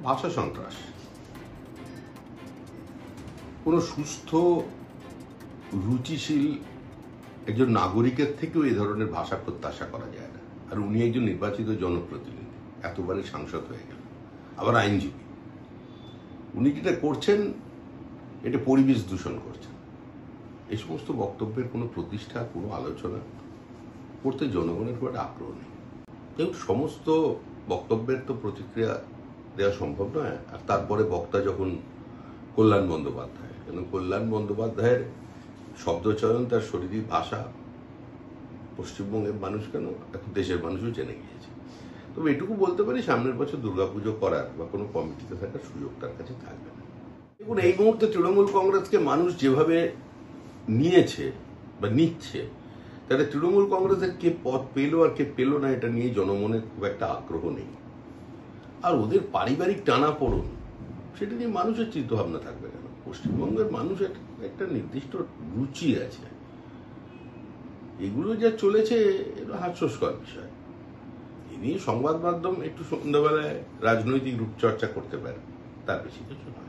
ভাষা সন্ত্রাস কোনো সুস্থ রুচিশীল একজন নাগরিকের থেকেও এই ধরনের ভাষা প্রত্যাশা করা যায় না। আর উনি একজন নির্বাচিত জনপ্রতিনিধি, এতবারের সাংসদ হয়ে গেল, আবার আইনজীবী। উনি যেটা করছেন এটা পরিবেশ দূষণ করছেন। এই সমস্ত বক্তব্যের কোনো প্রতিষ্ঠা, কোনো আলোচনা করতে জনগণের খুব একটা আগ্রহ নেই। এবং সমস্ত বক্তব্যের তো প্রতিক্রিয়া দেওয়া সম্ভব নয়। আর তারপরে বক্তা যখন কল্যাণ বন্দ্যোপাধ্যায়, কেন কল্যাণ বন্দ্যোপাধ্যায়ের শব্দচয়ন, তার শরীরী ভাষা পশ্চিমবঙ্গের মানুষ কেন এখন দেশের মানুষও জেনে গিয়েছে। তবে এটুকু বলতে পারি, সামনের বছর দুর্গাপুজো করার বা কোনো কমিটিতে থাকার সুযোগ তার কাছে থাকবে না। দেখুন, এই মুহূর্তে তৃণমূল কংগ্রেসকে মানুষ যেভাবে নিয়েছে বা নিচ্ছে, তাহলে তৃণমূল কংগ্রেসের কে পদ পেল আর কে পেল না এটা নিয়ে জনমনের খুব একটা আগ্রহ নেই। আর ওদের পারিবারিক টানাপোড়েন, সেটা নিয়ে মানুষের চিন্তাভাবনা থাকবে কেন? পশ্চিমবঙ্গের মানুষের একটা নির্দিষ্ট রুচি আছে, এগুলো যা চলেছে এটা হাস্যস্কর বিষয়। এ নিয়ে সংবাদ মাধ্যম একটু সন্ধ্যাবেলায় রাজনৈতিক রূপচর্চা করতে পারে, তার বেশি কিছু নয়।